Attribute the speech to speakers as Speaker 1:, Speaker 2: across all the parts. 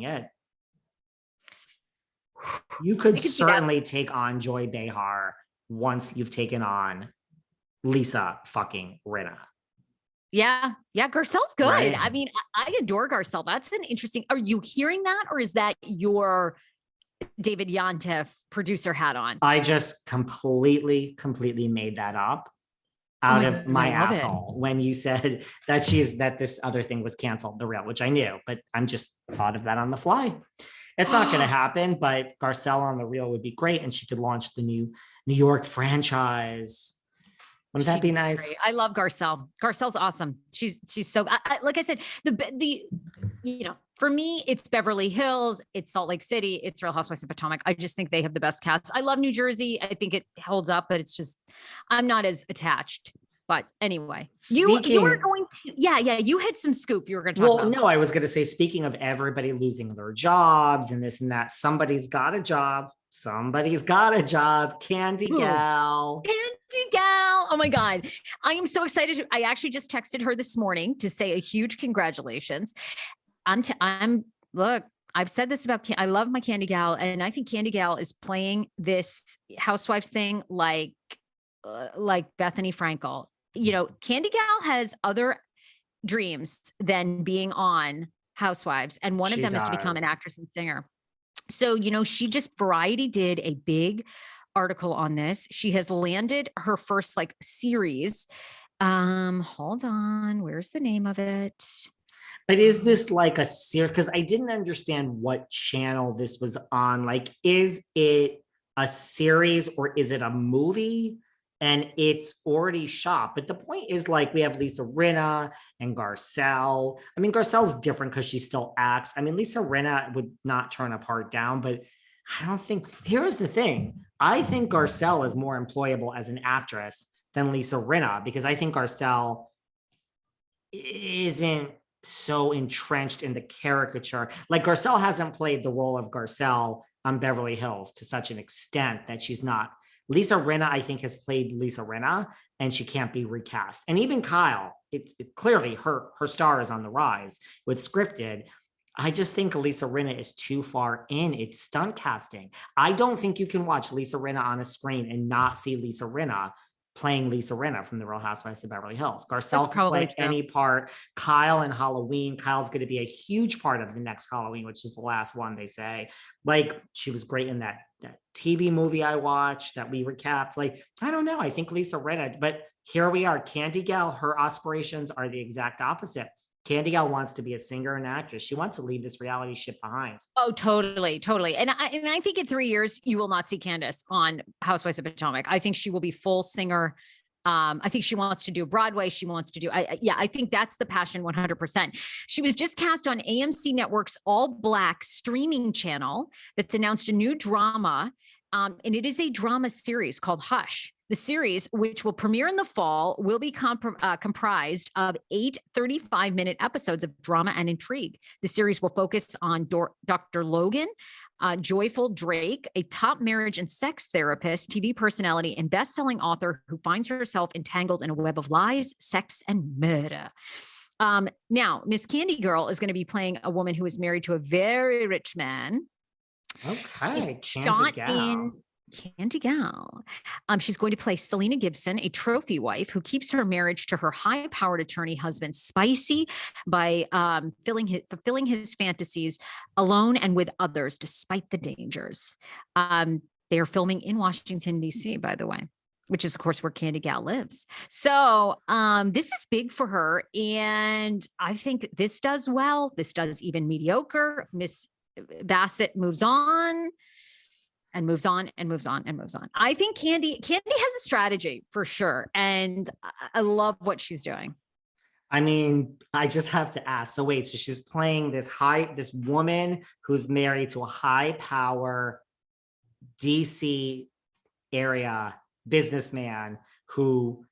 Speaker 1: it. You could certainly take on Joy Behar once you've taken on Lisa fucking Rinna.
Speaker 2: Yeah. Garcelle's good.
Speaker 1: Right.
Speaker 2: I mean, I adore Garcelle. That's an interesting. Are you hearing that, or is that your David Yontef producer hat on?
Speaker 1: I just completely made that up out of my asshole when you said that this other thing was canceled, The Real, which I knew, but I'm just thought of that on the fly. It's not going to happen, but Garcelle on The Real would be great. And she could launch the new New York franchise. Wouldn't that be nice?
Speaker 2: Great. I love Garcelle. Garcelle's awesome. She's so, like I said, for me, it's Beverly Hills, it's Salt Lake City, it's Real Housewives of Potomac. I just think they have the best cats. I love New Jersey. I think it holds up, but it's just, I'm not as attached. But anyway, you were going to, you had some scoop you were going to talk about.
Speaker 1: No, I was going to say, speaking of everybody losing their jobs and this and that, somebody's got a job. Candy Gal.
Speaker 2: Oh my God. I am so excited. I actually just texted her this morning to say a huge congratulations. Look, I've said this about, I love my Candy Gal, and I think Candy Gal is playing this Housewives thing like Bethenny Frankel. Candy Gal has other dreams than being on Housewives. And one of them is to become an actress and singer. So, Variety did a big article on this. She has landed her first series. Hold on. Where's the name of it?
Speaker 1: But is this like a series? Because I didn't understand what channel this was on. Is it a series or is it a movie? And it's already shot. But the point is, we have Lisa Rinna and Garcelle. I mean, Garcelle's different because she still acts. I mean, Lisa Rinna would not turn a part down, but I don't think, here's the thing. I think Garcelle is more employable as an actress than Lisa Rinna, because I think Garcelle isn't so entrenched in the caricature. Garcelle hasn't played the role of Garcelle on Beverly Hills to such an extent that she's not. Lisa Rinna, I think, has played Lisa Rinna, and she can't be recast. And even Kyle, it clearly her star is on the rise with scripted. I just think Lisa Rinna is too far in. It's stunt casting. I don't think you can watch Lisa Rinna on a screen and not see Lisa Rinna playing Lisa Rinna from the Real Housewives of Beverly Hills. Garcelle can play any part. Kyle in Halloween. Kyle's going to be a huge part of the next Halloween, which is the last one, they say. She was great in that TV movie I watched that we recapped. I don't know. I think Lisa Rinna, but here we are. Candy Gal, her aspirations are the exact opposite. Candy Gal wants to be a singer and actress. She wants to leave this reality shit behind.
Speaker 2: Oh, totally. And I think in 3 years, you will not see Candace on Housewives of Potomac. I think she will be full singer. I think she wants to do Broadway. She wants to do, I think that's the passion 100%. She was just cast on AMC Network's All Black streaming channel that's announced a new drama. And it is a drama series called Hush. The series, which will premiere in the fall, will be comprised of 8 35-minute episodes of drama and intrigue. The series will focus on Dr. Logan, Joyful Drake, a top marriage and sex therapist, TV personality, and best-selling author who finds herself entangled in a web of lies, sex, and murder. Now, Miss Candy Girl is going to be playing a woman who is married to a very rich man.
Speaker 1: Okay,
Speaker 2: Candy Gal. She's going to play Selena Gibson, a trophy wife who keeps her marriage to her high-powered attorney husband spicy by fulfilling his fantasies alone and with others, despite the dangers. They are filming in Washington, D.C., by the way, which is, of course, where Candy Gal lives. So this is big for her, and I think this does well. This does even mediocre. Miss Bassett moves on. And moves on and moves on and moves on. I think Candy has a strategy for sure. And I love what she's doing.
Speaker 1: I mean, I just have to ask. So wait, so she's playing this woman who's married to a high power DC area businessman who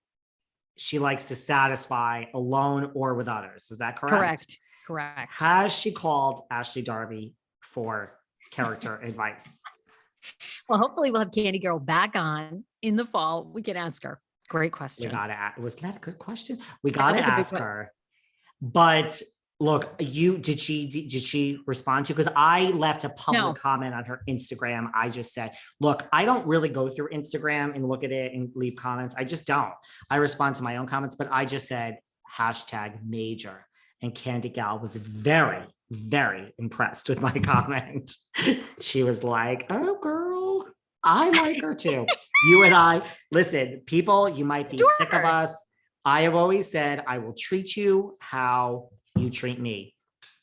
Speaker 1: she likes to satisfy alone or with others. Is that correct?
Speaker 2: Correct.
Speaker 1: Has she called Ashley Darby for character advice?
Speaker 2: Well, hopefully we'll have Candy Girl back on in the fall. We can ask her. Great question.
Speaker 1: Was that a good question? We got to ask her. But Look, did she respond to you? Because I left a public
Speaker 2: No.
Speaker 1: comment on her Instagram. I just said, look, I don't really go through Instagram and look at it and leave comments. I just don't. I respond to my own comments, but I just said hashtag major. And Candy Gal was very, very impressed with my comment. She was like, oh girl, I like her too. You and I, listen, people, you might be sick of us. I have always said, I will treat you how you treat me.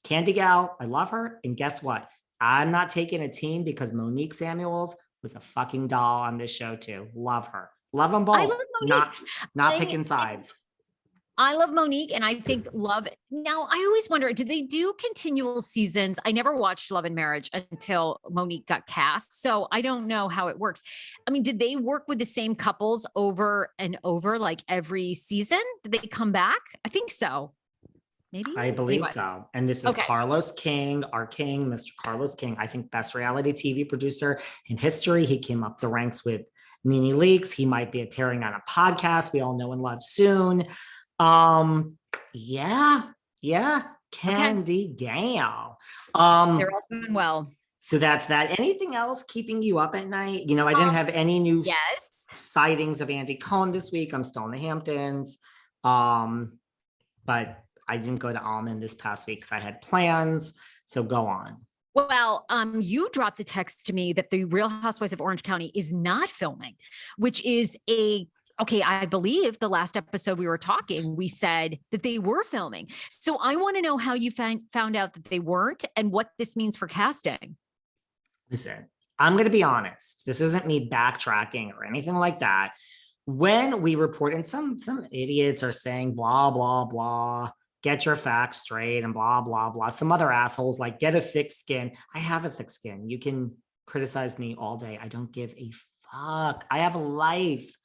Speaker 1: Candy Gal, I love her. And guess what? I'm not taking a team because Monique Samuels was a fucking doll on this show too. Love her. Love them
Speaker 2: I
Speaker 1: both.
Speaker 2: love Monique.
Speaker 1: Not picking sides.
Speaker 2: I love Monique, and I think Love. Now, I always wonder, do they do continual seasons? I never watched Love and Marriage until Monique got cast, so I don't know how it works. I mean, did they work with the same couples over and over, like every season? Did they come back? I think so. Maybe.
Speaker 1: I believe so. And this is
Speaker 2: Okay.
Speaker 1: Carlos King, our king, Mr. Carlos King. I think best reality TV producer in history. He came up the ranks with NeNe Leakes. He might be appearing on a podcast we all know and love soon. Yeah, Candy Gal.
Speaker 2: They're all doing well.
Speaker 1: So that's that. Anything else keeping you up at night? You know, I didn't have any new sightings of Andy Cohen this week. I'm still in the Hamptons. But I didn't go to Almond this past week because I had plans. So go on.
Speaker 2: Well, you dropped a text to me that the Real Housewives of Orange County is not filming, which is okay, I believe the last episode we were talking, we said that they were filming. So I want to know how you found out that they weren't and what this means for casting.
Speaker 1: Listen, I'm going to be honest. This isn't me backtracking or anything like that. When we report, and some idiots are saying blah, blah, blah, get your facts straight and blah, blah, blah. Some other assholes like get a thick skin. I have a thick skin. You can criticize me all day. I don't give a fuck. I have a life.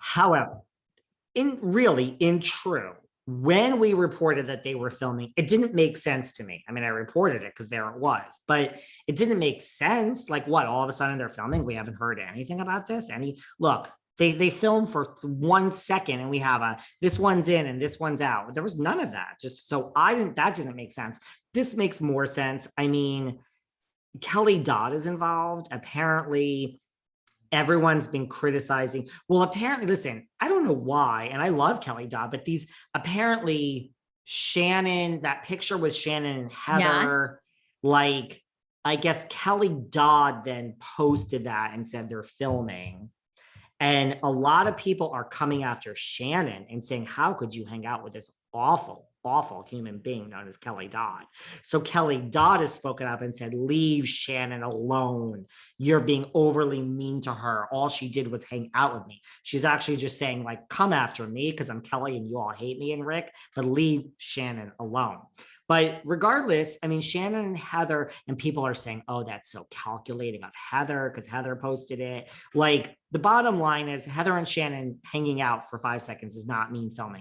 Speaker 1: However, in true, when we reported that they were filming, it didn't make sense to me. I mean, I reported it because there it was, but it didn't make sense. Like what, all of a sudden they're filming? We haven't heard anything about this. Look, they film for 1 second and we have this one's in and this one's out. There was none of that. That didn't make sense. This makes more sense. I mean, Kelly Dodd is involved. Apparently, everyone's been criticizing. Well, apparently, listen, I don't know why, and I love Kelly Dodd, but apparently Shannon, that picture with Shannon and Heather, like, I guess Kelly Dodd then posted that and said they're filming. And a lot of people are coming after Shannon and saying, how could you hang out with this awful human being known as Kelly Dodd? So Kelly Dodd has spoken up and said, leave Shannon alone. You're being overly mean to her. All she did was hang out with me. She's actually just saying, like, come after me because I'm Kelly and you all hate me and Rick, but leave Shannon alone. But regardless, I mean, Shannon and Heather, and people are saying, oh, that's so calculating of Heather because Heather posted it. Like, the bottom line is Heather and Shannon hanging out for 5 seconds does not mean filming.